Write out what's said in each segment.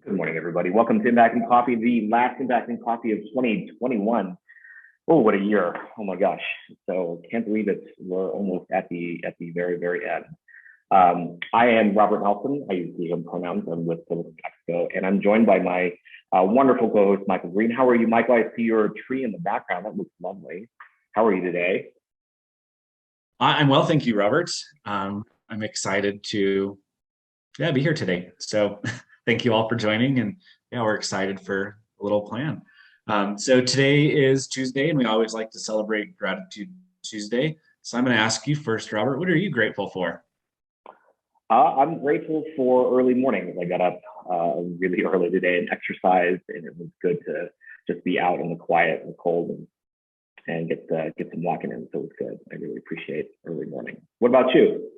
Good morning, everybody. Welcome to Impacting Coffee, the last Impacting Coffee of 2021. Oh, what a year! Oh my gosh! So can't believe it. We're almost at the very end. I am Robert Nelson. I use he him pronouns. I'm with Philip Mexico, and I'm joined by my wonderful co-host Michael Green. How are you, Michael? I see your tree in the background. That looks lovely. How are you today? I'm well, thank you, Robert. I'm excited to be here today. So thank you all for joining, and we're excited for a little plan. So today is Tuesday, and we always like to celebrate Gratitude Tuesday. So I'm going to ask you first, Robert, what are you grateful for? I'm grateful for early mornings. I got up really early today and exercised, and it was good to just be out in the quiet and the cold and get some walking in. So it was good. I really appreciate early morning. What about you?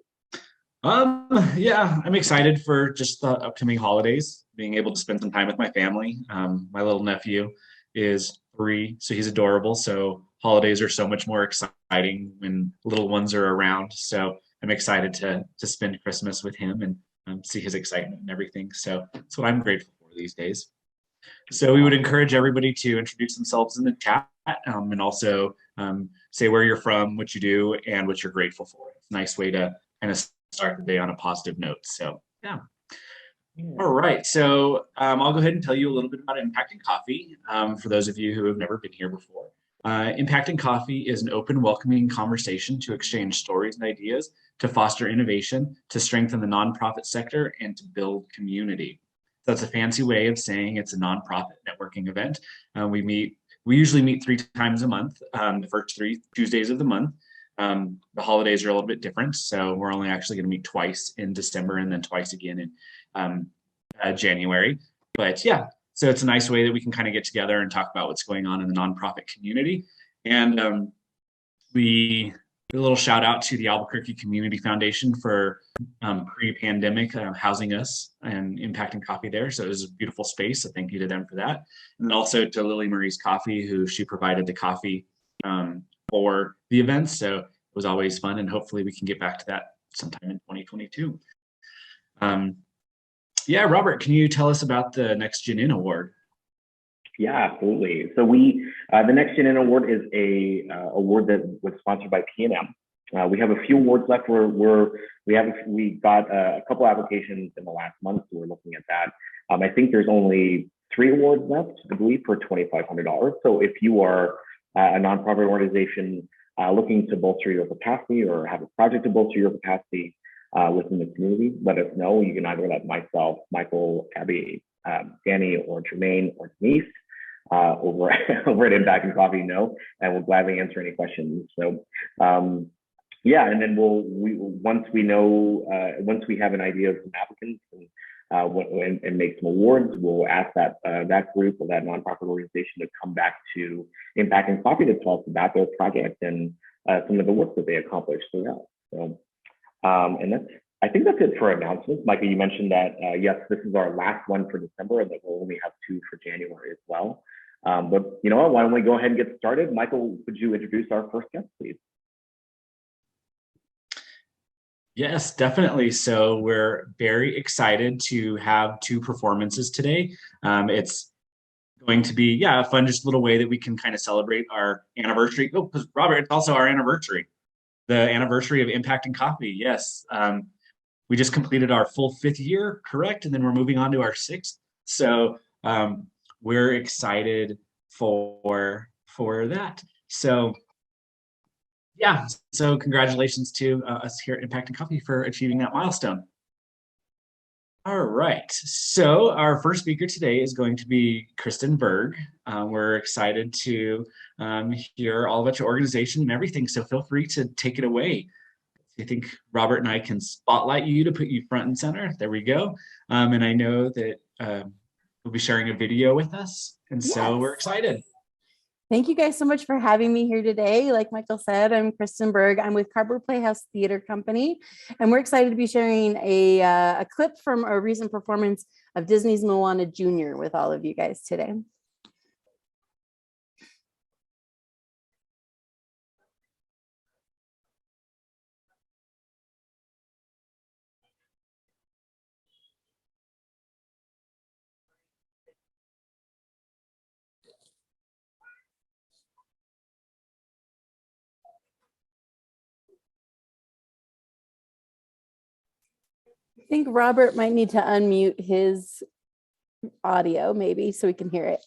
Yeah, I'm excited for just the upcoming holidays, being able to spend some time with my family. My little nephew is 3, so he's adorable. So holidays are so much more exciting when little ones are around. So I'm excited to spend Christmas with him and see his excitement and everything. So that's what I'm grateful for these days. So we would encourage everybody to introduce themselves in the chat, and also say where you're from, what you do, and what you're grateful for. It's a nice way to kind of start the day on a positive note. So yeah. All right. So I'll go ahead and tell you a little bit about Impacting Coffee for those of you who have never been here before. Impacting Coffee is an open, welcoming conversation to exchange stories and ideas, to foster innovation, to strengthen the nonprofit sector, and to build community. That's a fancy way of saying it's a nonprofit networking event. We usually meet 3 times a month, the first 3 Tuesdays of the month. The holidays are a little bit different, so we're only actually going to meet twice in December and then twice again in January. But yeah, so it's a nice way that we can kind of get together and talk about what's going on in the nonprofit community. And we a little shout out to the Albuquerque Community Foundation for pre-pandemic housing us and impacting coffee there. So it was a beautiful space. So thank you to them for that. And then also to Lily Marie's Coffee, who she provided the coffee for the events. So it was always fun, and hopefully we can get back to that sometime in 2022. Yeah, Robert, can you tell us about the Next Gen In Award? Yeah, absolutely. So the Next Gen In Award is a award that was sponsored by P&M. We have a few awards left. We got a couple applications in the last month, so we're looking at that. I think there's only 3 awards left, I believe, for $2,500. So if you are a nonprofit organization looking to bolster your capacity or have a project to bolster your capacity within the community, let us know. You can either let myself, Michael, Abby, Danny, or Jermaine, or Denise over at Impacting Coffee know, and we'll gladly answer any questions. So yeah, and then once we have an idea of some applicants and make some awards, we'll ask that group or that nonprofit organization to come back to Impacting Coffee to tell us about their project and some of the work that they accomplished throughout. So and I think that's it for announcements. Michael, you mentioned that yes, this is our last one for December, and that we'll only have 2 for January as well. But you know what? Why don't we go ahead and get started? Michael, would you introduce our first guest, please? Yes, definitely. So we're very excited to have 2 performances today. It's going to be, a fun, just little way that we can kind of celebrate our anniversary. Oh, because Robert, it's also our anniversary, the anniversary of Impacting Coffee. Yes. We just completed our full 5th year, correct? And then we're moving on to our 6th. So we're excited for that. So yeah, so congratulations to us here at Impacting Coffee for achieving that milestone. All right, so our first speaker today is going to be Kristen Berg. We're excited to hear all about your organization and everything, so feel free to take it away. I think Robert and I can spotlight you to put you front and center. There we go. And I know that we'll be sharing a video with us, and so we're excited. Thank you guys so much for having me here today. Like Michael said, I'm Kristen Berg. I'm with Cardboard Playhouse Theater Company, and we're excited to be sharing a clip from a recent performance of Disney's Moana Junior with all of you guys today. I think Robert might need to unmute his audio maybe so we can hear it.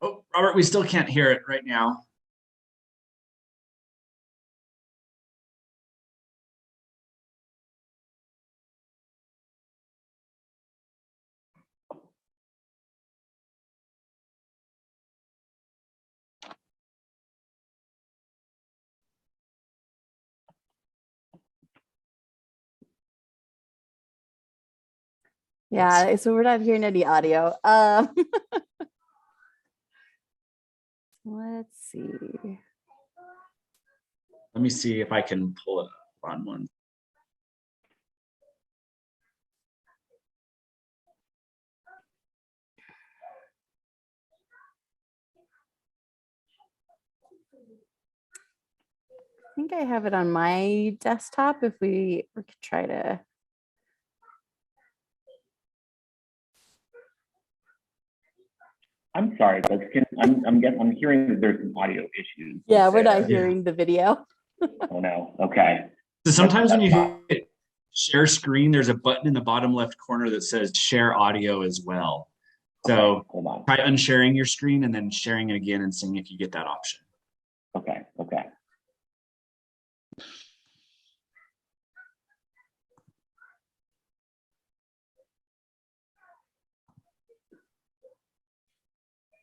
Oh, Robert, we still can't hear it right now. Yeah, so we're not hearing any audio. Let's see. Let me see if I can pull it up on one. I think I have it on my desktop if we could try to. I'm sorry, but I'm hearing that there's some audio issues. Yeah, we're there. not hearing the video. Oh no. Okay. So sometimes when you That's hit share screen, there's a button in the bottom left corner that says share audio as well. So hold on. try unsharing your screen and then sharing it again and seeing if you get that option. Okay. Okay.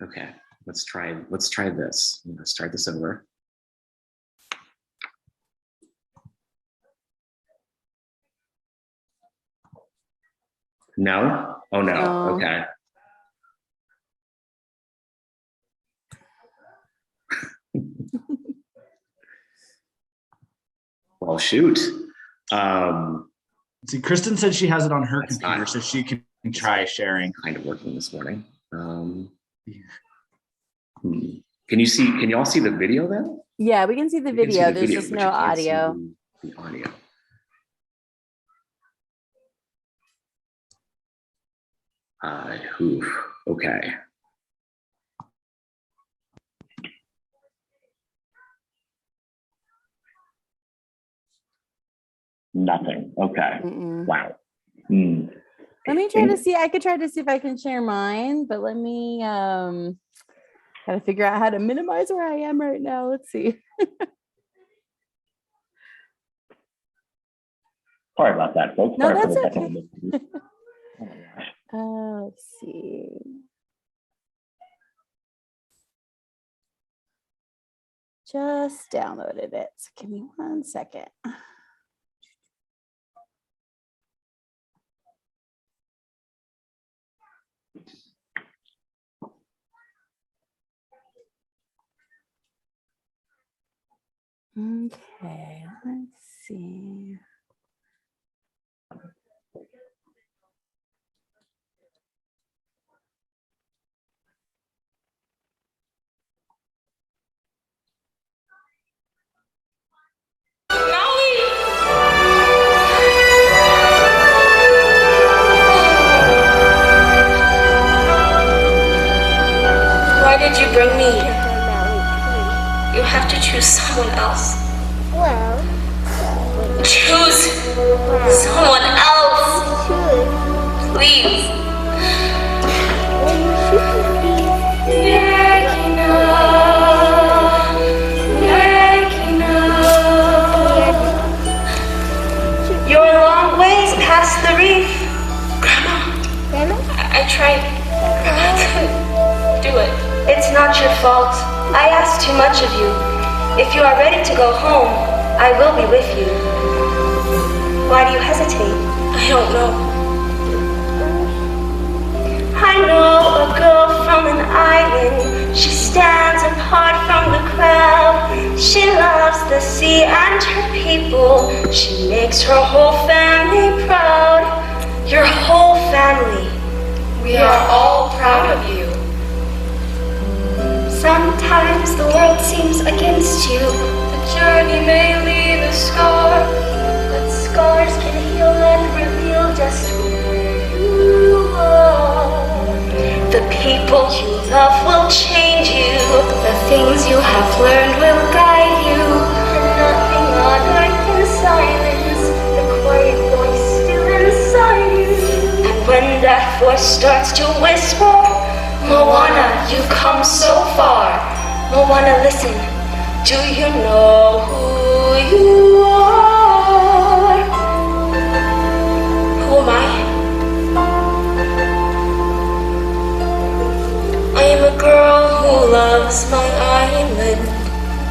Okay, let's try this. I'm gonna start this over. No? Oh no. No. Okay. Well, shoot. See, Kristen said she has it on her That's computer, not- so she can try sharing. Kind of working this morning. Can you all see the video then? Yeah, we can see the You can see video. the There's video, just but no you can't see audio. The audio. Okay. Nothing. Okay. Mm-mm. Wow. Let me try to see. I could try to see if I can share mine, but let me gotta figure out how to minimize where I am right now. Let's see. Sorry about that, folks. No, Sorry for that's the okay. technical difficulties. Oh my gosh. Let's see. Just downloaded it. So give me 1 second. Okay, let's see. Why did you bring me here? You have to choose someone else. Well, Choose someone else, please. You're a long ways past the reef. Grandma, I tried not to do it. It's not your fault. I asked too much of you. If you are ready to go home, I will be with you. Why do you hesitate? I don't know. I know a girl from an island. She stands apart from the crowd. She loves the sea and her people. She makes her whole family proud. Your whole family. We are all proud of you. Sometimes the world seems against you. The journey may leave a scar, but scars can heal and reveal just who you people you love will change you. The things you have learned will guide you. And nothing on earth can silence the quiet voice still inside you. And when that voice starts to whisper, Moana, you've come so far. Moana, listen. Do you know who you are? Who am I? I am a girl who loves my island,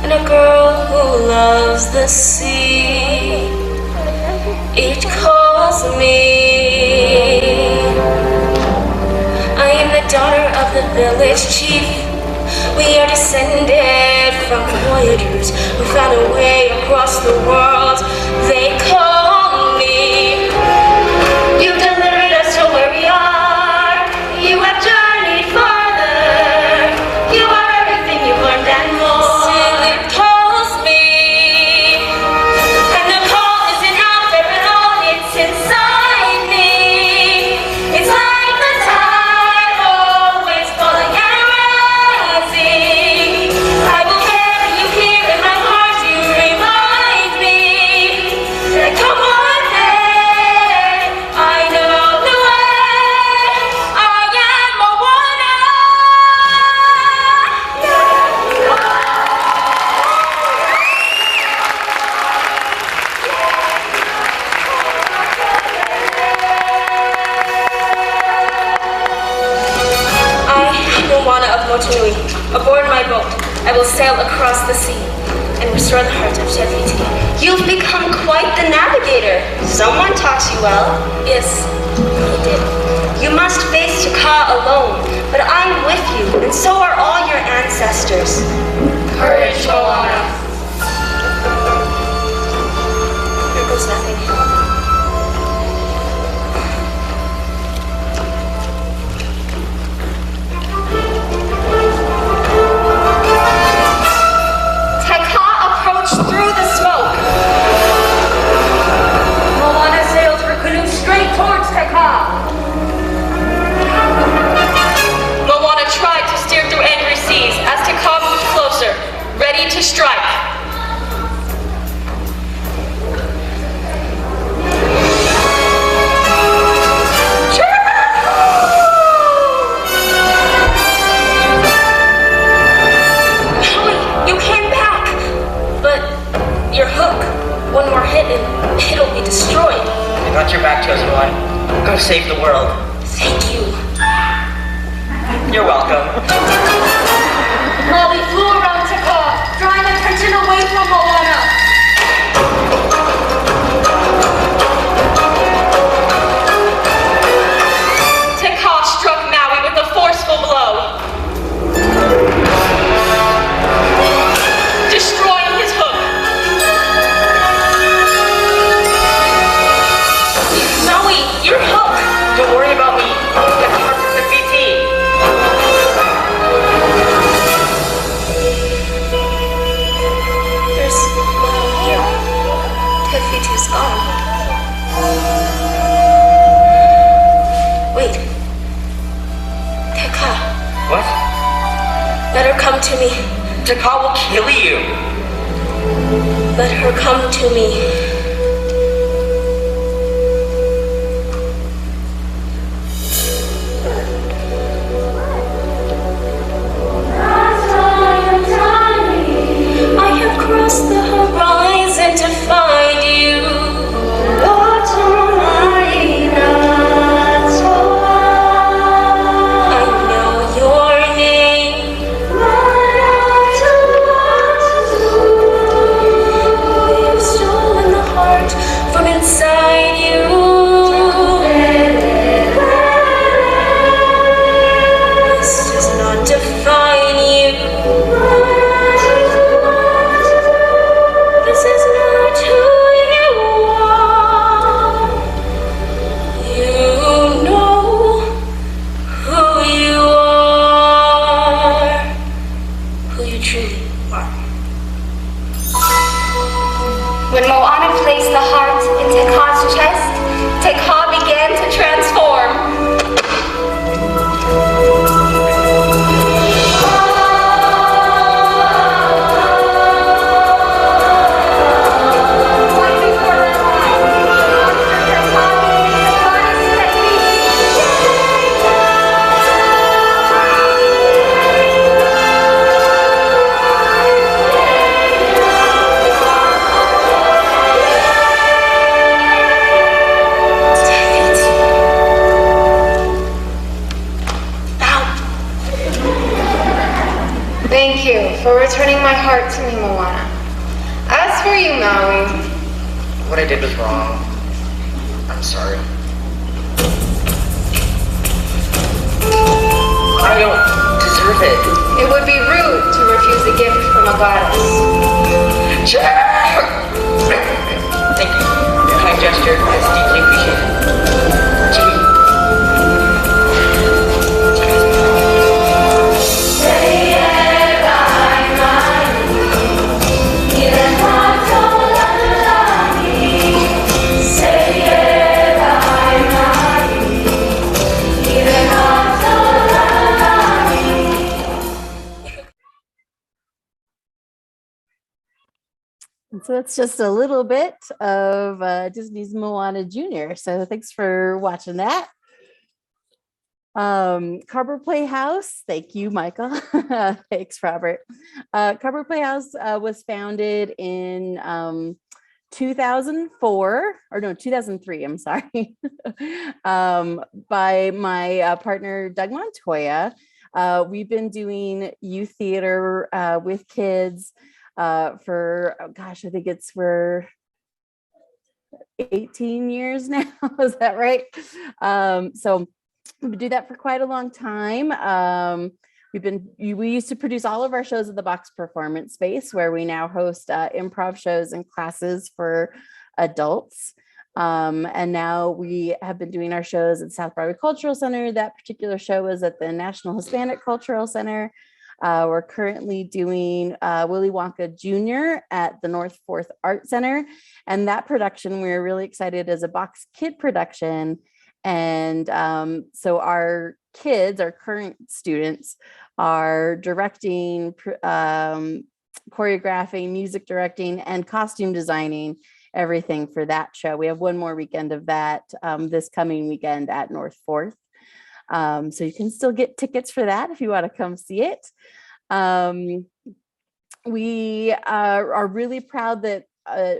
and a girl who loves the sea. It calls me. I am the daughter of the village chief. We are descended from voyagers who found a way across the world. They call me. You delivered us to where we are. You have journeyed farther. You are everything you've learned and more. Still it calls me. And the call isn't out there at all. It's inside me. It's like the tide always falling and rising. I will carry you here in my heart. You remind me that come on day. I know the way. I am Moana. I am Moana of Motunui. Aboard my boat, I will sail across the sea and restore the heart of Te Fiti. You've become quite the navigator. Someone taught you well. Yes, he did. You must face Te Kā alone, but I'm with you, and so are all your ancestors. Courage, Moana. Here goes nothing. Te Kā approached through the smoke. Moana sailed her canoe straight towards Te Kā. Moana tried to steer through angry seas as Te Kā moved closer, ready to strike. Maui, you came back, but your hook, one more hit and it'll be destroyed. I got your back, chosen one. Go save the world. Thank you. You're welcome. Maui flew around Te Kā, drawing attention away from Moana. Te Kā struck Maui with a forceful blow, destroying his hook. Maui, your hook! Don't worry about me. Get the heart of the BT. There's no one here. Te Fiti's gone. Wait. Te Kā, What? let her come to me. Te Kā will kill you. Let her come to me. I have crossed the horizon to find you. I know your name. We've stolen the heart from inside you. This does not define you. This is not who you are. You know who you are, who you truly are. When Moana placed the heart in Te Kā's chest, Te Kā began to transform. What I did was wrong. I'm sorry. I don't deserve it. It would be rude to refuse a gift from a goddess. Thank you. Your kind gesture is deeply appreciated. Jimmy. And so that's just a little bit of Disney's Moana Junior. So thanks for watching that. Carver Playhouse, thank you, Michael. Thanks, Robert. Carver Playhouse was founded in 2004, or no, 2003, I'm sorry, by my partner, Doug Montoya. We've been doing youth theater with kids for, oh gosh, I think it's for 18 years now. Is that right? So we do that for quite a long time. We used to produce all of our shows at the Box Performance Space, where we now host improv shows and classes for adults. And now we have been doing our shows at South Broadway Cultural Center. That particular show is at the National Hispanic Cultural Center. We're currently doing Willy Wonka Jr. at the North Fourth Art Center. And that production, we're really excited, is a Box Kid production. And so our kids, our current students, are directing, choreographing, music directing, and costume designing everything for that show. We have one more weekend of that this coming weekend at North Fourth. So you can still get tickets for that if you want to come see it. We are really proud that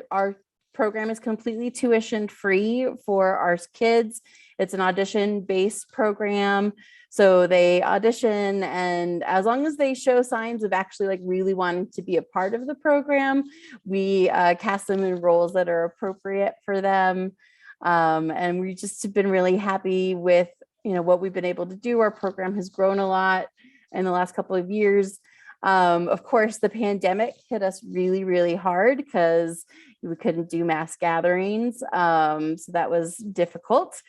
our program is completely tuition free for our kids. It's an audition-based program. So they audition, and as long as they show signs of actually like really wanting to be a part of the program, we cast them in roles that are appropriate for them. And we just have been really happy with, you know, what we've been able to do. Our program has grown a lot in the last couple of years. Of course, the pandemic hit us really, really hard because we couldn't do mass gatherings. So that was difficult.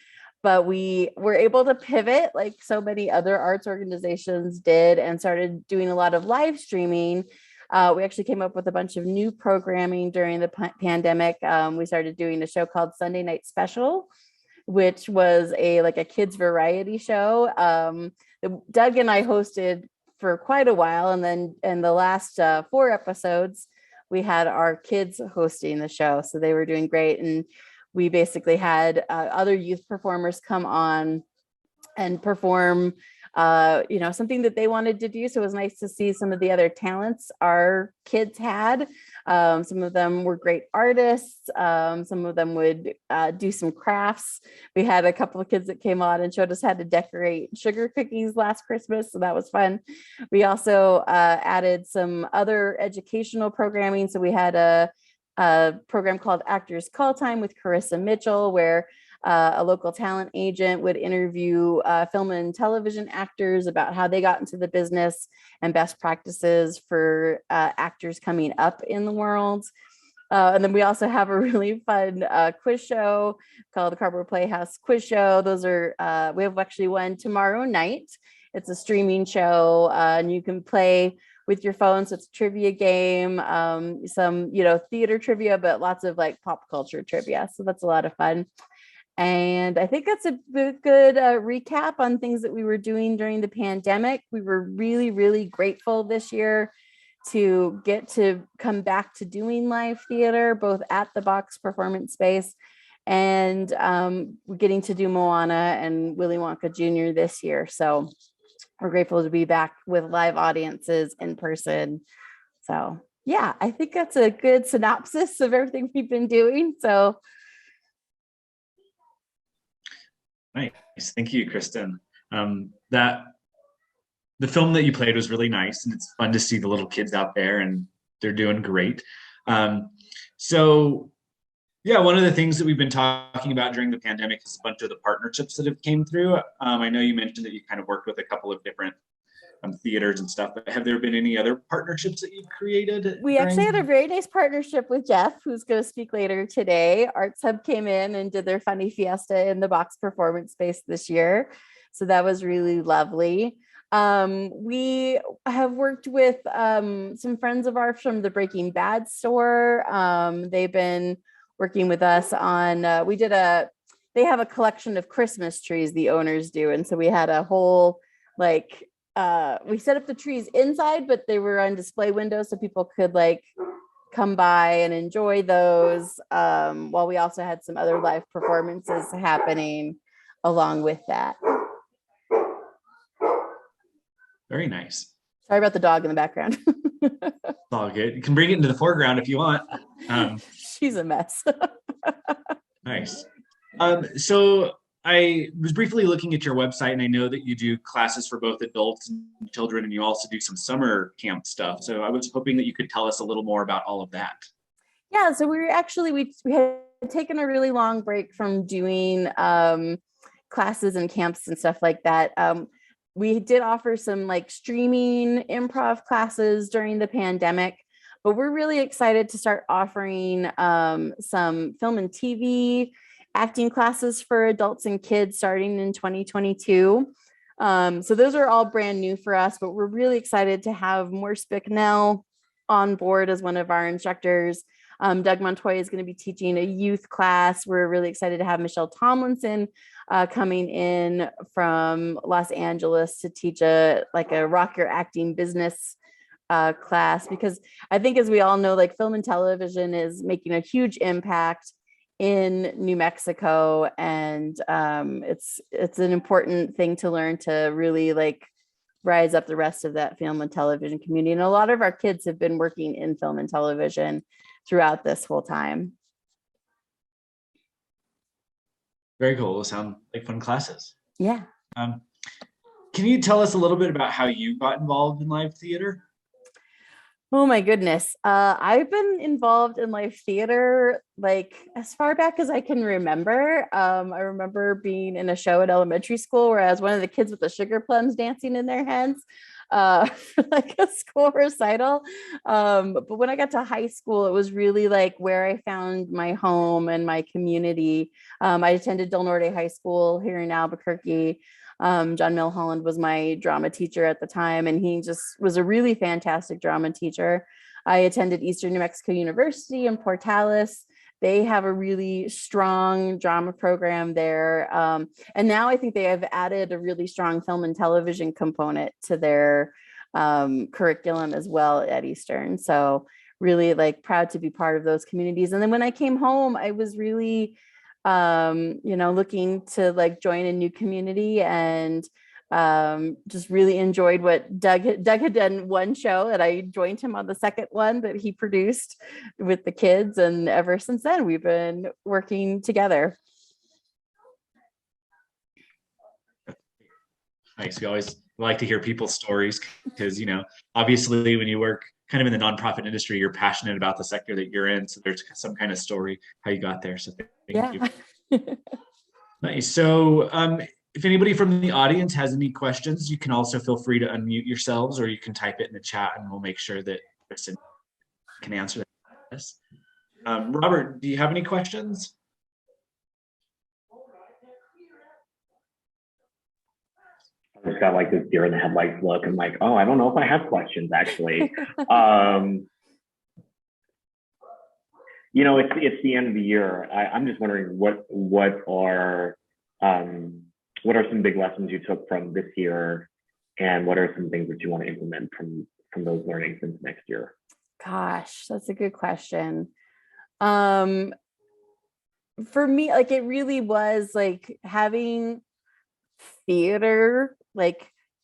But we were able to pivot like so many other arts organizations did and started doing a lot of live streaming. We actually came up with a bunch of new programming during the pandemic. We started doing a show called Sunday Night Special, which was a kids variety show. Doug and I hosted for quite a while, and then in the last 4 episodes, we had our kids hosting the show. So they were doing great, and we basically had other youth performers come on and perform, something that they wanted to do. So it was nice to see some of the other talents our kids had. Some of them were great artists. Some of them would do some crafts. We had a couple of kids that came on and showed us how to decorate sugar cookies last Christmas. So that was fun. We also added some other educational programming. So we had a program called Actors Call Time with Carissa Mitchell, where a local talent agent would interview film and television actors about how they got into the business and best practices for actors coming up in the world. And then we also have a really fun quiz show called the Carver Playhouse Quiz Show. Those are, we have actually one tomorrow night. It's a streaming show, and you can play with your phone. So it's a trivia game, some, theater trivia, but lots of like pop culture trivia. So that's a lot of fun. And I think that's a good recap on things that we were doing during the pandemic. We were really, really grateful this year to get to come back to doing live theater, both at the Box Performance Space and we're getting to do Moana and Willy Wonka Jr. this year. So we're grateful to be back with live audiences in person. So yeah, I think that's a good synopsis of everything we've been doing. So nice. Thank you, Kristen. The film that you played was really nice, and it's fun to see the little kids out there, and they're doing great. So Yeah, one of the things that we've been talking about during the pandemic is a bunch of the partnerships that have came through. I know you mentioned that you kind of worked with a couple of different theaters and stuff, but have there been any other partnerships that you've created? We actually had a very nice partnership with Jeff, who's going to speak later today. Arts Hub came in and did their Funny Fiesta in the box performance space this year. So that was really lovely. We have worked with some friends of ours from the Breaking Bad store. They've been working with us on, they have a collection of Christmas trees, the owners do. And so we had a whole, we set up the trees inside, but they were on display windows so people could come by and enjoy those, while we also had some other live performances happening along with that. Very nice. Sorry about the dog in the background. It's all good. You can bring it into the foreground if you want. She's a mess. Nice. So I was briefly looking at your website, and I know that you do classes for both adults and children, and you also do some summer camp stuff. So I was hoping that you could tell us a little more about all of that. Yeah, so we had taken a really long break from doing classes and camps and stuff like that. We did offer some streaming improv classes during the pandemic, but we're really excited to start offering some film and TV acting classes for adults and kids starting in 2022. So those are all brand new for us, but we're really excited to have Morse Bicknell on board as one of our instructors. Doug Montoya is going to be teaching a youth class. We're really excited to have Michelle Tomlinson coming in from Los Angeles to teach a rock your acting business class, because I think, as we all know, film and television is making a huge impact in New Mexico, and it's an important thing to learn to really rise up the rest of that film and television community. And a lot of our kids have been working in film and television throughout this whole time. Very cool. Those sound like fun classes. Yeah. Can you tell us a little bit about how you got involved in live theater? Oh my goodness. I've been involved in live theater as far back as I can remember. I remember being in a show at elementary school where I was one of the kids with the sugar plums dancing in their hands for a school recital. But when I got to high school, it was really where I found my home and my community. I attended Del Norte High School here in Albuquerque. John Milholland was my drama teacher at the time, and he just was a really fantastic drama teacher. I attended Eastern New Mexico University in Portales. They have a really strong drama program there. And now I think they have added a really strong film and television component to their curriculum as well at Eastern. So really proud to be part of those communities. And then when I came home, I was really looking to join a new community, and just really enjoyed what Doug had done one show, and I joined him on the second one that he produced with the kids. And ever since then, we've been working together. Nice. We always like to hear people's stories because, obviously when you work kind of in the nonprofit industry, you're passionate about the sector that you're in. So there's some kind of story how you got there. So thank you. Nice. So if anybody from the audience has any questions, you can also feel free to unmute yourselves, or you can type it in the chat and we'll make sure that Kristen can answer that. Robert, do you have any questions? I just got this deer in the headlights look. I'm oh, I don't know if I have questions actually. It's the end of the year. I'm just wondering what are some big lessons you took from this year, and what are some things that you want to implement from those learnings into next year? Gosh, that's a good question. For me, it really was having theater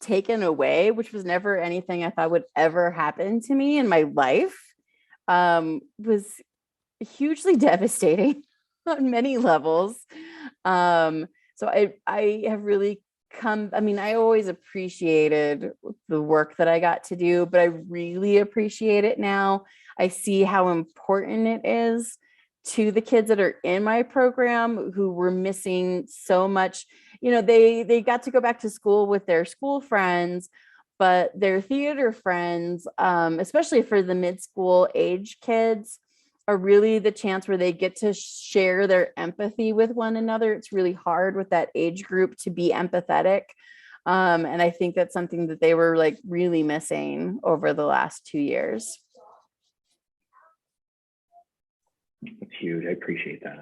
taken away, which was never anything I thought would ever happen to me in my life, was hugely devastating on many levels. So I have really I always appreciated the work that I got to do, but I really appreciate it now. I see how important it is to the kids that are in my program who were missing so much. They got to go back to school with their school friends, but their theater friends, especially for the mid-school age kids, are really the chance where they get to share their empathy with one another. It's really hard with that age group to be empathetic. And I think that's something that they were like really missing over the last 2 years. That's huge. I appreciate that.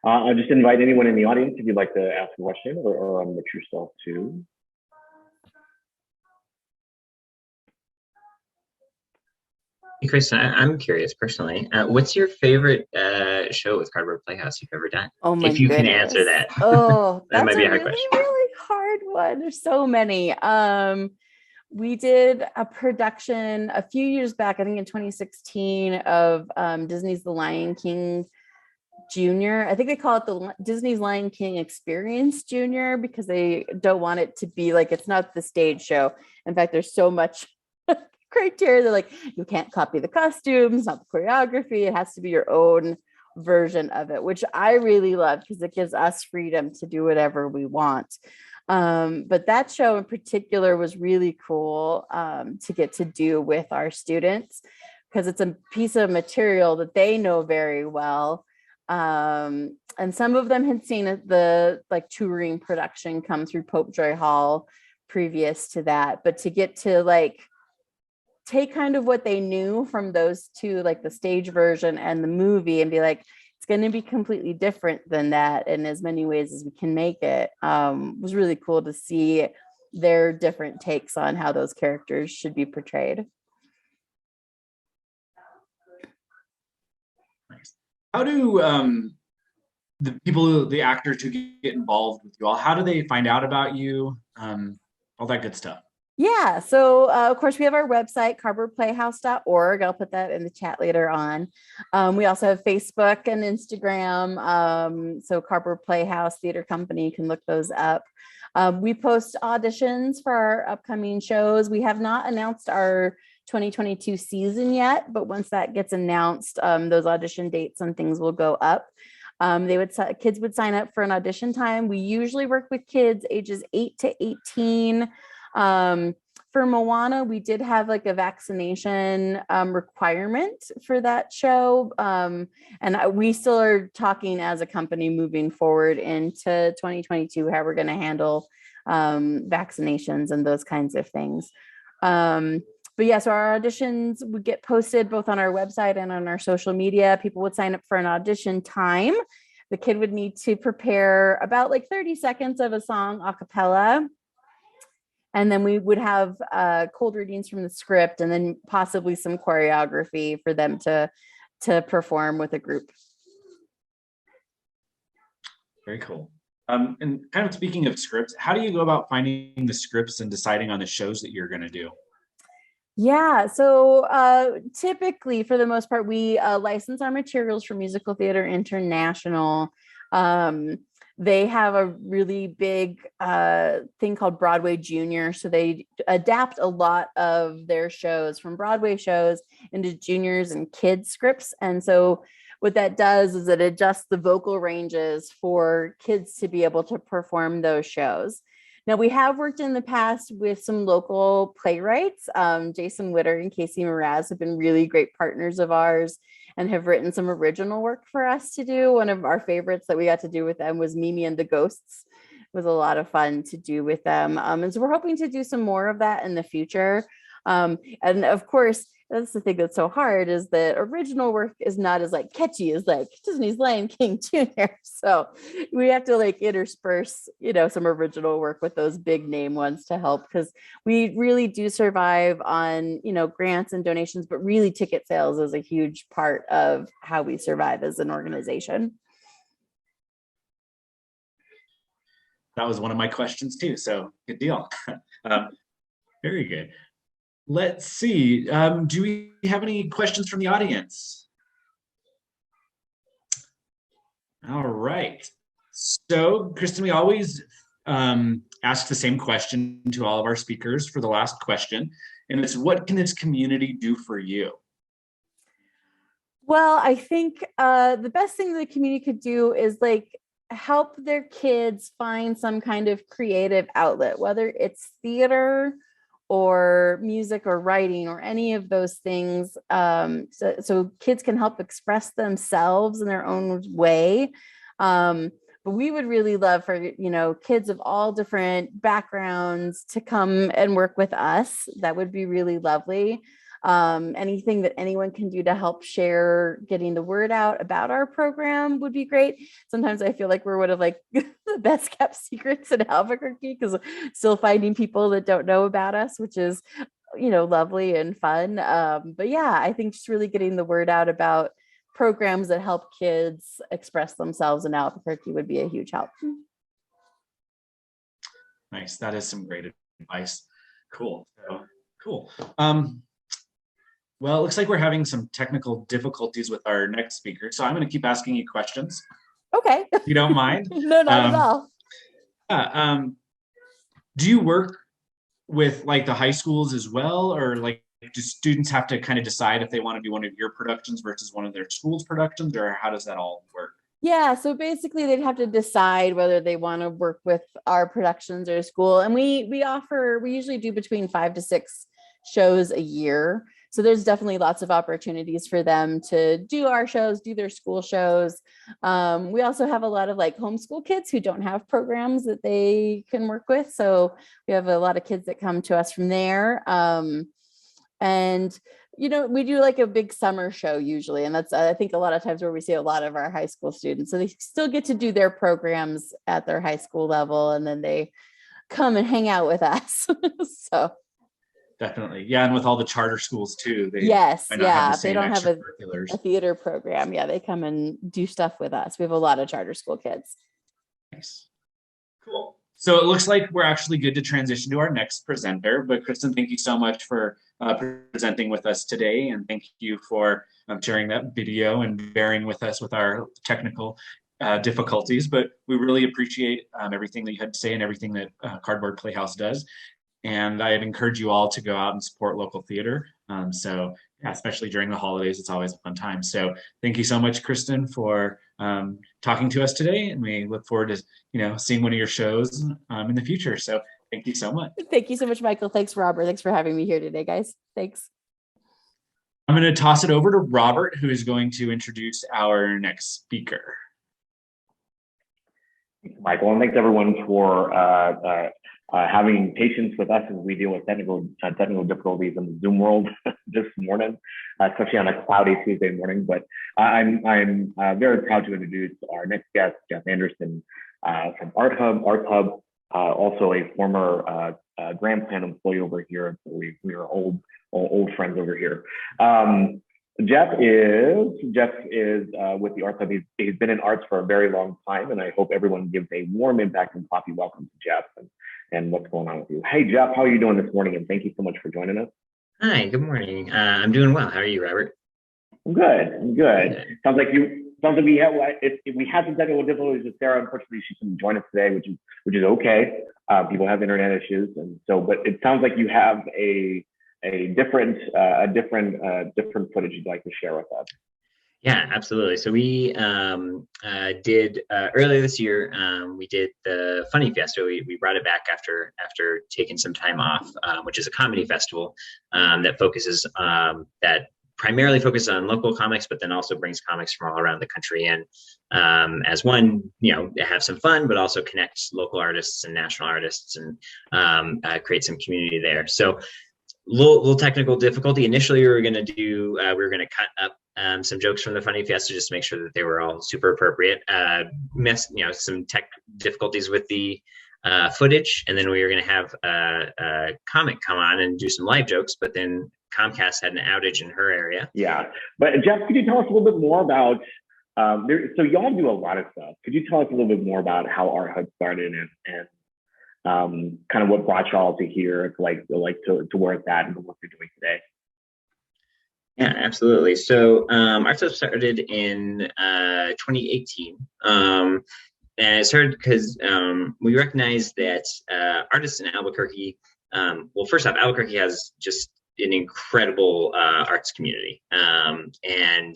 I'll just invite anyone in the audience if you'd like to ask a question or unmute yourself too. Hey, Kristen, I'm curious personally. What's your favorite show with Cardboard Playhouse you've ever done? Oh my If you can goodness. answer that. Oh, That that's might be a a hard really, question. really hard one. There's so many. We did a production a few years back, I think in 2016, of Disney's The Lion King Junior. I think they call it the Disney's Lion King Experience Junior because they don't want it to be like, it's not the stage show. In fact, there's so much criteria. They're like, you can't copy the costumes, not the choreography. It has to be your own version of it, which I really love because it gives us freedom to do whatever we want. But that show in particular was really cool to get to do with our students because it's a piece of material that they know very well. And some of them had seen the like touring production come through Pope Joy Hall previous to that, but to get to like take kind of what they knew from those two, like the stage version and the movie, and be like, it's going to be completely different than that in as many ways as we can make it, was really cool to see their different takes on how those characters should be portrayed. Nice. How do the actors who get involved with you all, how do they find out about you? All that good stuff. Yeah, so of course we have our website, cardboardplayhouse.org. I'll put that in the chat later on. We also have Facebook and Instagram. So Cardboard Playhouse Theater Company, you can look those up. We post auditions for our upcoming shows. We have not announced our 2022 season yet, but once that gets announced, those audition dates and things will go up. Kids would sign up for an audition time. We usually work with kids ages 8 to 18. For Moana, we did have like a vaccination requirement for that show. And we still are talking as a company moving forward into 2022, how we're going to handle vaccinations and those kinds of things. But yeah, so our auditions would get posted both on our website and on our social media. People would sign up for an audition time. The kid would need to prepare about like 30 seconds of a song a cappella. And then we would have cold readings from the script and then possibly some choreography for them to perform with a group. Very cool. And kind of speaking of scripts, how do you go about finding the scripts and deciding on the shows that you're going to do? Yeah, so typically, for the most part, we license our materials for Musical Theater International. They have a really big thing called Broadway Junior. So they adapt a lot of their shows from Broadway shows into juniors and kids scripts. And so what that does is it adjusts the vocal ranges for kids to be able to perform those shows. Now, we have worked in the past with some local playwrights. Jason Witter and Casey Mraz have been really great partners of ours and have written some original work for us to do. One of our favorites that we got to do with them was Mimi and the Ghosts. It was a lot of fun to do with them. And so we're hoping to do some more of that in the future. And of course, that's the thing that's so hard, is that original work is not as like catchy as like Disney's Lion King Jr. So we have to like intersperse, some original work with those big name ones to help, because we really do survive on, grants and donations, but really ticket sales is a huge part of how we survive as an organization. That was one of my questions too. So good deal. Very good. Let's see. Do we have any questions from the audience? All right. So, Kristen, we always ask the same question to all of our speakers for the last question, and it's, what can this community do for you? Well, I think the best thing the community could do is like help their kids find some kind of creative outlet, whether it's theater or music or writing or any of those things. So kids can help express themselves in their own way. But we would really love for, kids of all different backgrounds to come and work with us. That would be really lovely. Anything that anyone can do to help share getting the word out about our program would be great. Sometimes I feel like we're one of like the best kept secrets in Albuquerque because still finding people that don't know about us, which is, lovely and fun. But yeah, I think just really getting the word out about programs that help kids express themselves in Albuquerque would be a huge help. Nice. That is some great advice. Cool. So, cool. Well, it looks like we're having some technical difficulties with our next speaker, so I'm going to keep asking you questions. Okay. If you don't mind. No, not at all. Do you work with like the high schools as well, or like do students have to kind of decide if they want to be one of your productions versus one of their school's productions, or how does that all work? Yeah, so basically they'd have to decide whether they want to work with our productions or school. And we usually do between 5 to 6 shows a year. So there's definitely lots of opportunities for them to do our shows, do their school shows. We also have a lot of like homeschool kids who don't have programs that they can work with. So we have a lot of kids that come to us from there. And we do like a big summer show usually. And that's, I think, a lot of times where we see a lot of our high school students. So they still get to do their programs at their high school level, and then they come and hang out with us. So definitely. Yeah. And with all the charter schools too. Yes. might not have the If they same don't have extracurriculars. a theater program. Yeah. They come and do stuff with us. We have a lot of charter school kids. Nice. Cool. So it looks like we're actually good to transition to our next presenter. But Kristen, thank you so much for presenting with us today. And thank you for sharing that video and bearing with us with our technical difficulties. But we really appreciate everything that you had to say and everything that Cardboard Playhouse does. And I'd encourage you all to go out and support local theater. So yeah, especially during the holidays, it's always a fun time. So thank you so much, Kristen, for talking to us today. And we look forward to, seeing one of your shows in the future. So thank you so much. Thank you so much, Michael. Thanks, Robert. Thanks for having me here today, guys. Thanks. I'm going to toss it over to Robert, who is going to introduce our next speaker. Michael, and thanks everyone for having patience with us as we deal with technical difficulties in the Zoom world this morning, especially on a cloudy Tuesday morning. But I'm very proud to introduce our next guest, Jeff Anderson from Art Hub, also a former Grand Plan employee over here. So we are old friends over here. Jeff is with the Art Hub. He's been in arts for a very long time, and I hope everyone gives a warm impact and coffee welcome to Jeff and what's going on with you. Hey, Jeff, how are you doing this morning? And thank you so much for joining us. Hi, good morning. I'm doing well. How are you, Robert? I'm good. Sounds like we had some technical difficulties with Sarah. Unfortunately, she couldn't join us today, which is okay. People have internet issues, and so. But it sounds like you have a different footage you'd like to share with us. Yeah, absolutely. So we did earlier this year. We did the Funny Fiesta. We brought it back after taking some time off, which is a comedy festival that primarily focuses on local comics, but then also brings comics from all around the country. And as one, have some fun, but also connect local artists and national artists and create some community there. So little technical difficulty. Initially, we were going to cut up some jokes from the Funny Fiesta just to make sure that they were all super appropriate. Some tech difficulties with the footage, and then we were going to have a comic come on and do some live jokes, but then Comcast had an outage in her area. Yeah, but Jeff, could you tell us a little bit more about? So y'all do a lot of stuff. Could you tell us a little bit more about how Art Hub started and kind of what brought y'all to here, to where it's at and what you're doing today? Yeah, absolutely. So Art Hub started in 2018. And it started because we recognized that artists in Albuquerque, well, first off, Albuquerque has just an incredible arts community. And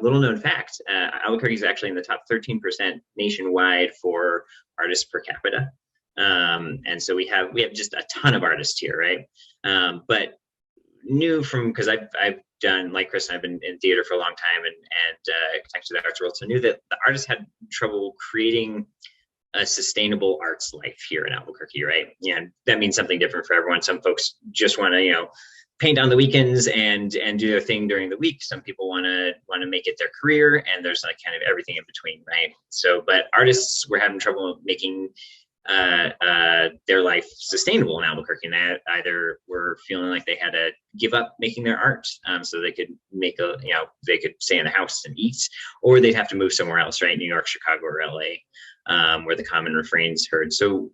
little known fact, Albuquerque is actually in the top 13% nationwide for artists per capita. And so we have just a ton of artists here, right? But knew from, because I've done, like Chris, I've been in theater for a long time and connected to the arts world, so knew that the artists had trouble creating a sustainable arts life here in Albuquerque, right? Yeah, that means something different for everyone. Some folks just want to, paint on the weekends and do their thing during the week. Some people want to make it their career, and there's like kind of everything in between, right? So, but artists were having trouble making their life sustainable in Albuquerque, and they either were feeling like they had to give up making their art so they could make they could stay in the house and eat, or they'd have to move somewhere else, right? New York, Chicago, or LA, where the common refrain's heard. So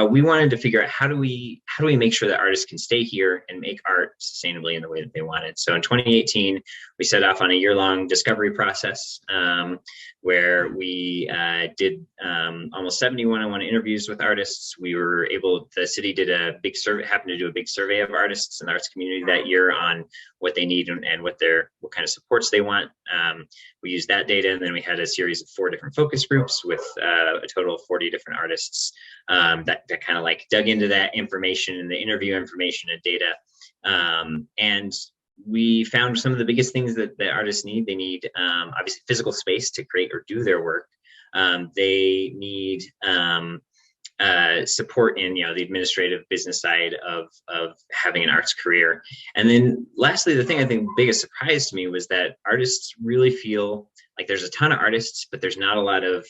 we wanted to figure out how do we make sure that artists can stay here and make art sustainably in the way that they wanted. So in 2018, we set off on a year-long discovery process where we did almost 70 one-on-one interviews with artists. The city did happened to do a big survey of artists in the arts community that year on what they need and what kind of supports they want. We used that data, and then we had a series of 4 different focus groups with a total of 40 different artists that kind of like dug into that information and the interview information and data. And we found some of the biggest things that artists need. They need obviously physical space to create or do their work. They need support in the administrative business side of having an arts career. And then lastly, the thing I think biggest surprise to me was that artists really feel like there's a ton of artists, but there's not a lot of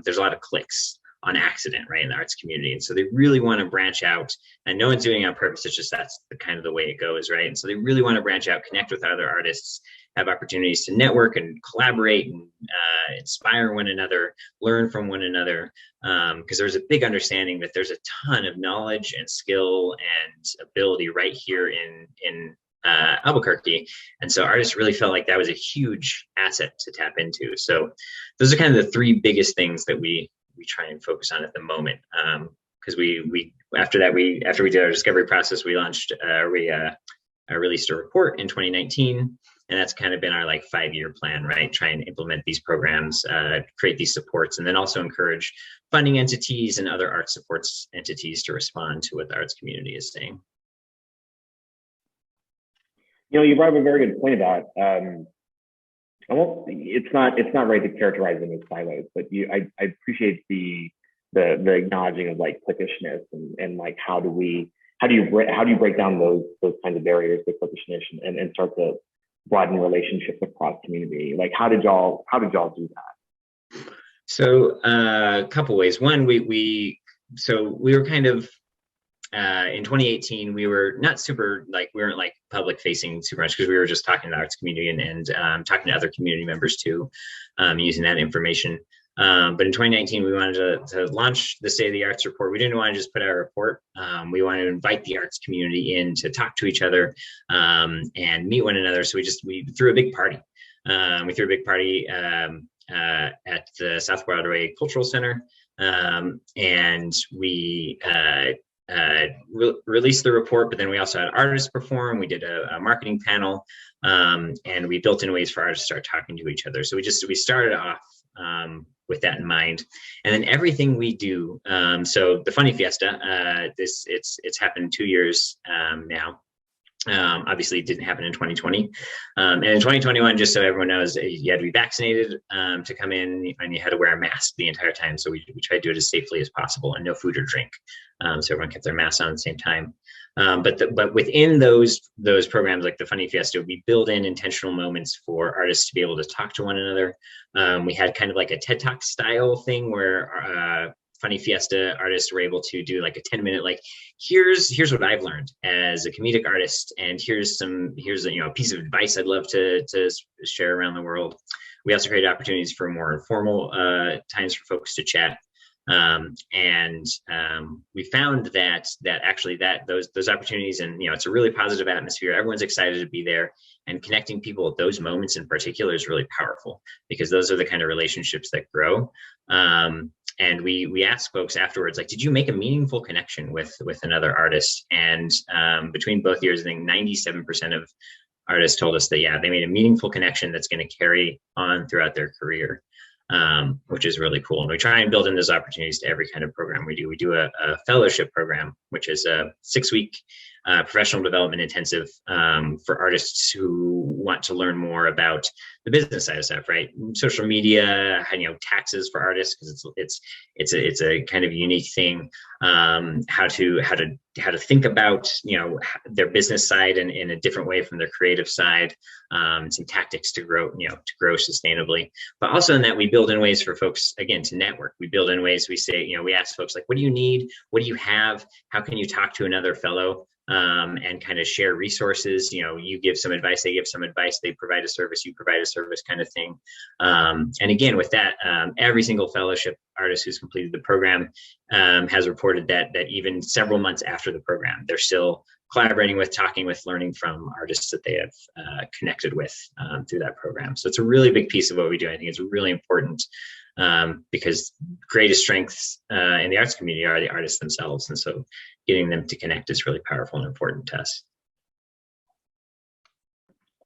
there's a lot of clicks on accident, right, in the arts community. And so they really want to branch out, and no one's doing it on purpose. It's just that's the kind of the way it goes, right? And so they really want to branch out, connect with other artists, have opportunities to network and collaborate and inspire one another, learn from one another, because there's a big understanding that there's a ton of knowledge and skill and ability right here in Albuquerque. And so artists really felt like that was a huge asset to tap into. So those are kind of the 3 biggest things that we try and focus on at the moment. Because after we did our discovery process, we launched, released a report in 2019, and that's kind of been our 5-year plan, right? Try and implement these programs, create these supports, and then also encourage funding entities and other art supports entities to respond to what the arts community is saying. You brought up a very good point about it's not right to characterize them as silos, but I appreciate the acknowledging of cliquishness and how do you break down those kinds of barriers to cliquishness and start to broaden relationships across community? How did y'all do that? So a couple ways. One, we were kind of in 2018, we were not super we weren't public facing super much because we were just talking to the arts community and talking to other community members too, using that information. But in 2019, we wanted to launch the State of the Arts report. We didn't want to just put out a report. We wanted to invite the arts community in to talk to each other and meet one another. So we threw a big party. We threw a big party at the South Broadway Cultural Center, and we released the report, but then we also had artists perform. We did a marketing panel, and we built in ways for artists to start talking to each other. So we started off with that in mind, and then everything we do. So the Funny Fiesta, it's happened 2 years now. Obviously it didn't happen in 2020. And in 2021, just so everyone knows, you had to be vaccinated to come in, and you had to wear a mask the entire time. So we tried to do it as safely as possible, and no food or drink. So everyone kept their masks on at the same time. But within those programs, like the Funny Fiesta, we build in intentional moments for artists to be able to talk to one another. We had kind of like a TED Talk style thing where Funny Fiesta artists were able to do a 10-minute, here's what I've learned as a comedic artist, and here's a piece of advice I'd love to share around the world. We also created opportunities for more informal times for folks to chat. And we found that actually those opportunities, and it's a really positive atmosphere. Everyone's excited to be there, and connecting people at those moments in particular is really powerful, because those are the kind of relationships that grow. and we asked folks afterwards, like, did you make a meaningful connection with another artist? And between both years, I think 97% of artists told us that, yeah, they made a meaningful connection that's going to carry on throughout their career, which is really cool. And we try and build in those opportunities to every kind of program we do. We do a fellowship program, which is a 6-week professional development intensive for artists who want to learn more about the business side of stuff, right? Social media, taxes for artists, because it's a kind of unique thing. How to think about their business side in a different way from their creative side. Some tactics to grow sustainably, but also in that we build in ways for folks, again, to network. We build in ways, we say, we ask folks, like, what do you need? What do you have? How can you talk to another fellow? And kind of share resources. You give some advice, they give some advice, they provide a service, you provide a service, kind of thing. And again, with that, every single fellowship artist who's completed the program has reported that even several months after the program, they're still collaborating with, talking with, learning from artists that they have connected with through that program. So it's a really big piece of what we do. I think it's really important because greatest strengths in the arts community are the artists themselves. And so getting them to connect is really powerful and important to us.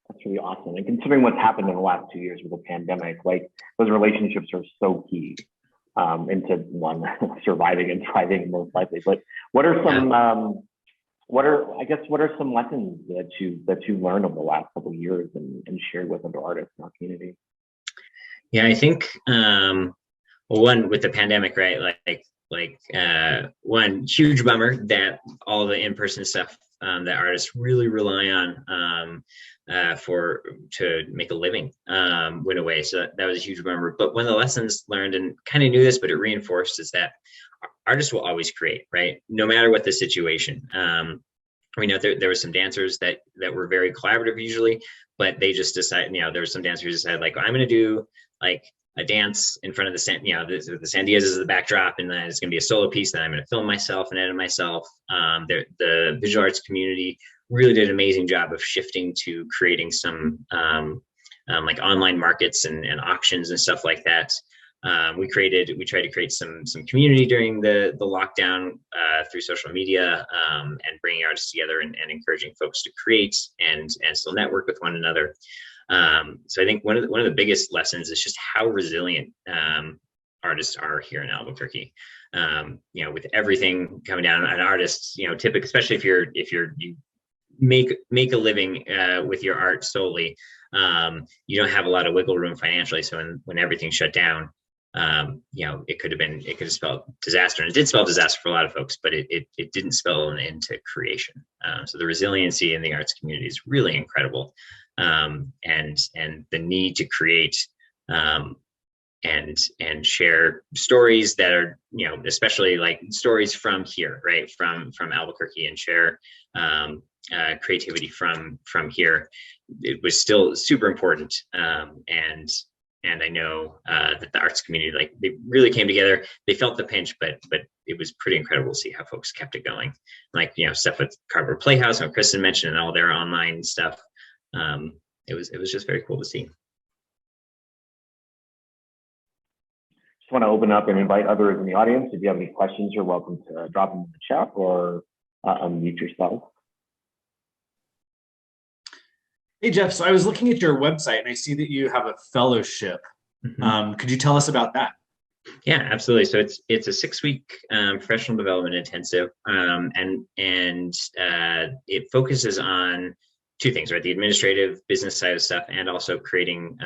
That's really awesome. And considering what's happened in the last 2 years with the pandemic, like, those relationships are so key into one surviving and thriving, most likely. But what are some what are some lessons that you learned over the last couple of years and shared with other artists in our community? Yeah, I think one, with the pandemic, right? One huge bummer that all the in-person stuff that artists really rely on to make a living went away. So that was a huge bummer. But one of the lessons learned, and kind of knew this, but it reinforced, is that artists will always create, right? No matter what the situation. We know there were some dancers that were very collaborative usually, but they just decided, there were some dancers who decided, like, I'm going to do like a dance in front of the Sandias as the backdrop, and then it's going to be a solo piece. Then I'm going to film myself and edit myself. The visual arts community really did an amazing job of shifting to creating some like online markets and auctions and stuff like that. We tried to create some community during the lockdown through social media and bringing artists together and encouraging folks to create and still network with one another. So I think one of the biggest lessons is just how resilient artists are here in Albuquerque. With everything coming down, an artist, typically, especially if you make a living with your art solely, you don't have a lot of wiggle room financially. So when everything shut down, it could have spelled disaster, and it did spell disaster for a lot of folks, but it didn't spell an end to creation. So the resiliency in the arts community is really incredible. And the need to create and share stories that are, especially like stories from here, right, from Albuquerque, and share creativity from here. It was still super important. And I know that the arts community, like, they really came together. They felt the pinch, but it was pretty incredible to see how folks kept it going. Like, stuff with Cardboard Playhouse, and Kristen mentioned, and all their online stuff. It was just very cool to see. Just want to open up and invite others in the audience. If you have any questions, you're welcome to drop them in the chat or unmute yourself. Hey, Jeff, so I was looking at your website and I see that you have a fellowship. Mm-hmm. Could you tell us about that? Yeah, absolutely. So it's a 6-week professional development intensive, and it focuses on two things, right? The administrative business side of stuff, and also creating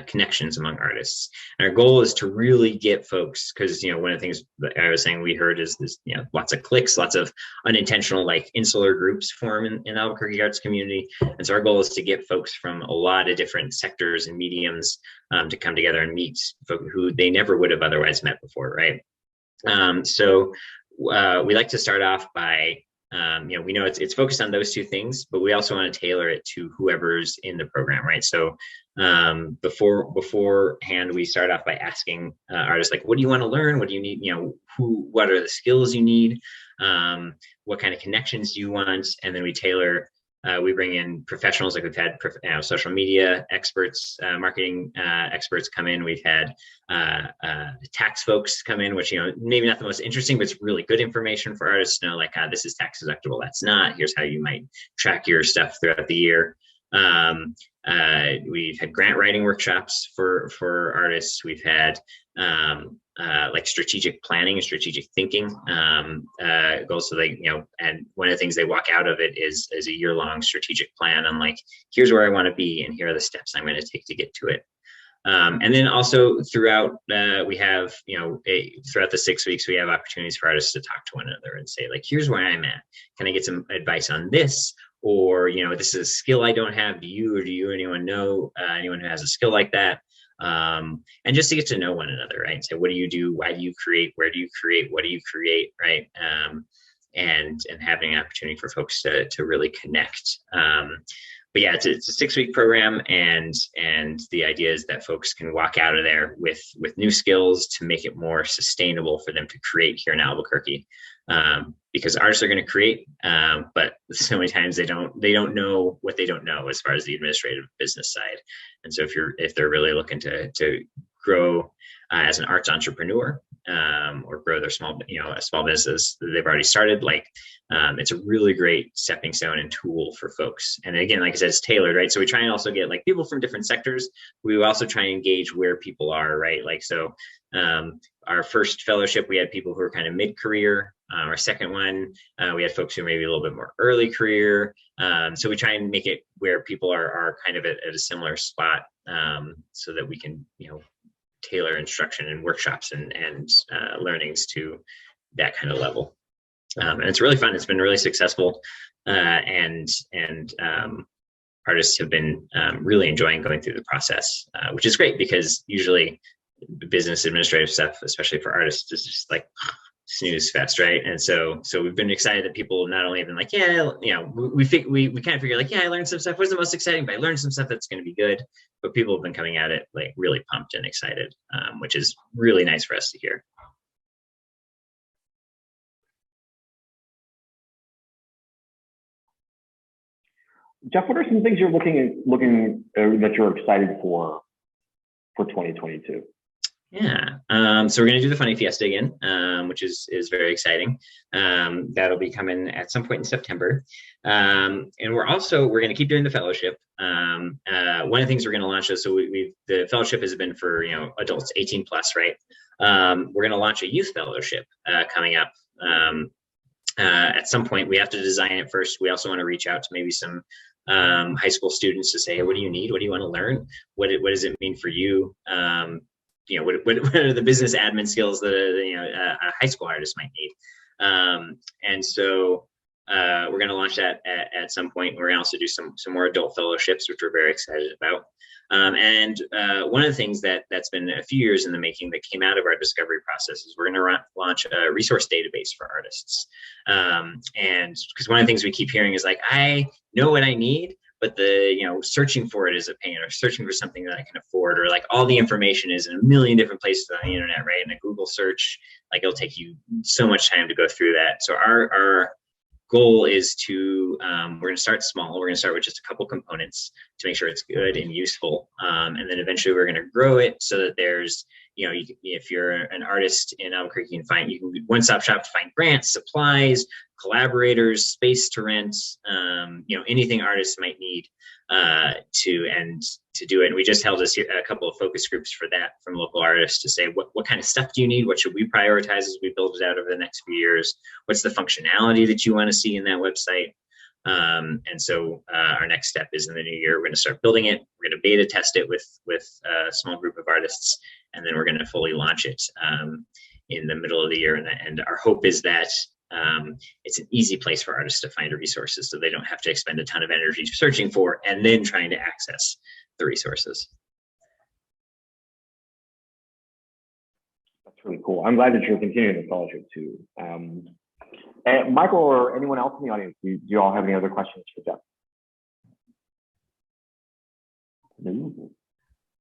connections among artists. And our goal is to really get folks, because one of the things that I was saying we heard is this, lots of cliques, lots of unintentional, like, insular groups form in Albuquerque arts community. And so our goal is to get folks from a lot of different sectors and mediums to come together and meet folks who they never would have otherwise met before, right? So we like to start off by we know it's focused on those two things, but we also want to tailor it to whoever's in the program, right? So beforehand, we start off by asking artists, like, what do you want to learn? What do you need? What are the skills you need? What kind of connections do you want? And then we tailor We bring in professionals, like we've had social media experts, marketing experts come in. We've had tax folks come in, which, maybe not the most interesting, but it's really good information for artists to know, like, this is tax deductible, that's not. Here's how you might track your stuff throughout the year. We've had grant writing workshops for artists. We've had like strategic planning and strategic thinking goals. So and one of the things they walk out of it is a year-long strategic plan on, like, here's where I want to be and here are the steps I'm going to take to get to it. And then also throughout, we have, throughout the 6 weeks, we have opportunities for artists to talk to one another and say, like, here's where I'm at. Can I get some advice on this? Or, this is a skill I don't have. Do you or anyone know anyone who has a skill like that? And just to get to know one another, right? So what do you do? Why do you create? Where do you create? What do you create? Right? And having an opportunity for folks to really connect. But yeah, it's a 6-week program, and the idea is that folks can walk out of there with new skills to make it more sustainable for them to create here in Albuquerque. Because artists are going to create, but so many times they don't know what they don't know as far as the administrative business side. And so if they're really looking to grow as an arts entrepreneur, or grow their small business that they've already started, it's a really great stepping stone and tool for folks. And again, like I said, it's tailored, right? So we try and also get people from different sectors. We also try and engage where people are, right? Our first fellowship, we had people who were kind of mid-career. Our second one, we had folks who maybe a little bit more early career. So we try and make it where people are kind of at a similar spot, so that we can, tailor instruction and workshops and learnings to that kind of level. And it's really fun. It's been really successful, and artists have been really enjoying going through the process, which is great, because usually business administrative stuff, especially for artists, is just like snooze fest, right? And so we've been excited that people not only have been like, we kind of figure, like, I learned some stuff, wasn't the most exciting, but I learned some stuff that's going to be good. But people have been coming at it really pumped and excited, which is really nice for us to hear. Jeff, what are some things you're looking that you're excited for 2022? Yeah, so we're going to do the Funny Fiesta again, which is very exciting. That'll be coming at some point in September. And we're going to keep doing the fellowship. One of the things we're going to launch is, the fellowship has been for, adults 18 plus, right? We're going to launch a youth fellowship coming up. At some point, we have to design it first. We also want to reach out to maybe some high school students to say, hey, what do you need? What do you want to learn? What does it mean for you? What are the business admin skills that a high school artist might need? And so we're going to launch that at some point. We're going to also do some more adult fellowships, which we're very excited about. And one of the things that's been a few years in the making that came out of our discovery process is we're going to launch a resource database for artists. And because one of the things we keep hearing is, like, I know what I need, but searching for it is a pain, or searching for something that I can afford, or like all the information is in a million different places on the internet, right? And a Google search, it'll take you so much time to go through that. So our goal is to, we're going to start small. We're going to start with just a couple components to make sure it's good and useful. And then eventually we're going to grow it so that there's, if you're an artist in Albuquerque, you can be one-stop shop to find grants, supplies, collaborators, space to rent, anything artists might need to do it. And we just held a couple of focus groups for that from local artists to say, what kind of stuff do you need? What should we prioritize as we build it out over the next few years? What's the functionality that you want to see in that website? And so our next step is in the new year, we're going to start building it. We're going to beta test it with a small group of artists, and then we're going to fully launch it in the middle of the year. And our hope is that it's an easy place for artists to find resources, so they don't have to expend a ton of energy searching for and then trying to access the resources. That's really cool. I'm glad that you're continuing the fellowship too. Michael or anyone else in the audience, do you all have any other questions for Jeff? No.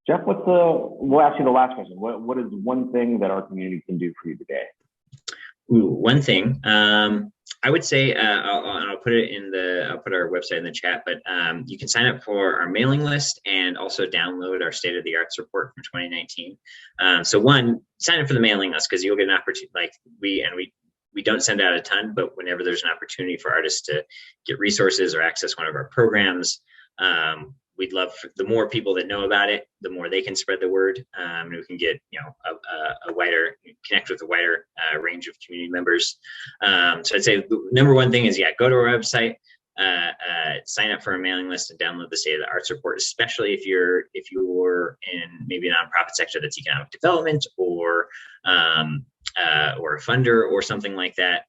Jeff, we'll ask you the last question. What is one thing that our community can do for you today? Ooh, one thing. I would say I'll put it in I'll put our website in the chat, but you can sign up for our mailing list and also download our State of the Arts report from 2019. So one, sign up for the mailing list because you'll get an opportunity. Like we don't send out a ton, but whenever there's an opportunity for artists to get resources or access one of our programs, we'd love the more people that know about it, the more they can spread the word, and we can get a wider connect with a wider range of community members. So I'd say the number one thing is go to our website, sign up for a mailing list, and download the State of the Arts report. Especially if you're in maybe a nonprofit sector that's economic development or a funder or something like that,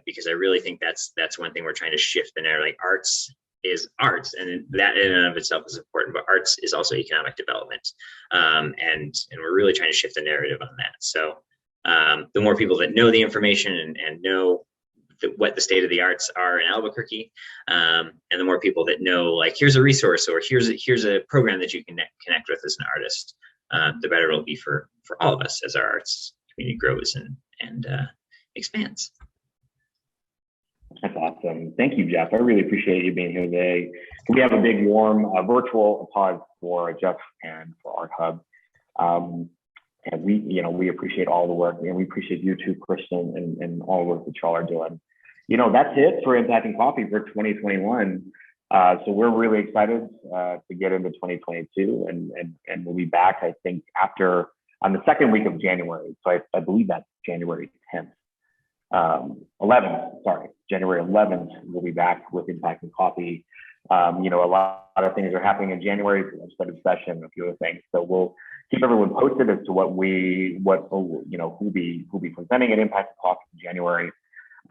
because I really think that's one thing we're trying to shift the narrative. Like arts is arts, and that in and of itself is important, but arts is also economic development, and we're really trying to shift the narrative on that. So the more people that know the information and know what the state of the arts are in Albuquerque, and the more people that know, like, here's a resource or here's a program that you can connect with as an artist, the better it'll be for all of us as our arts community grows and expands. That's awesome. Thank you, Jeff. I really appreciate you being here today. Can we have a big, warm virtual applause for Jeff and for Art Hub? And we appreciate all the work, and we appreciate you too, Kristen, and all the work that y'all are doing. That's it for Impacting Coffee for 2021. So we're really excited to get into 2022, and we'll be back, I think, on the second week of January. So I believe that's January 10th. 11th, sorry, January 11th, we'll be back with Impacting Coffee. A lot of things are happening in January, legislative session, a few other things. So we'll keep everyone posted as to who'll be presenting at Impacting Coffee in January.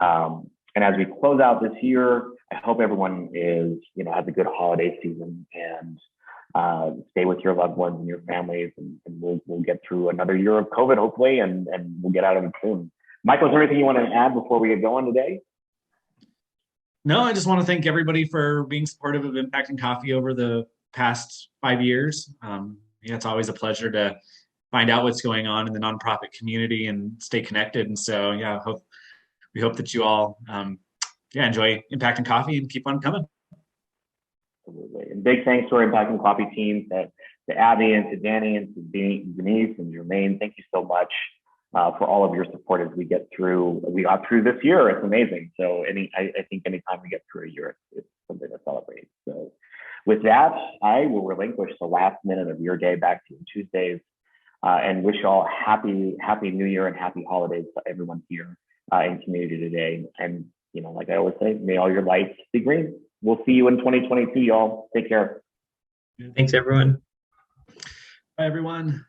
And as we close out this year, I hope everyone has a good holiday season and stay with your loved ones and your families, and we'll get through another year of COVID, hopefully, and we'll get out of it soon. Michael, is there anything you want to add before we get going today? No, I just want to thank everybody for being supportive of Impacting Coffee over the past 5 years. It's always a pleasure to find out what's going on in the nonprofit community and stay connected. And so, we hope that you all, enjoy Impacting Coffee and keep on coming. Absolutely. And big thanks to our Impacting Coffee team, to Abby and to Danny and to Denise and Jermaine. Thank you so much for all of your support as we got through this year. It's amazing. So I think anytime we get through a year, it's something to celebrate. So with that, I will relinquish the last minute of your day back to you Tuesdays, and wish all happy New Year and happy holidays to everyone here in community today. And like I always say, may all your lights be green. We'll see you in 2022, y'all. Take care. Thanks, everyone. Bye, everyone.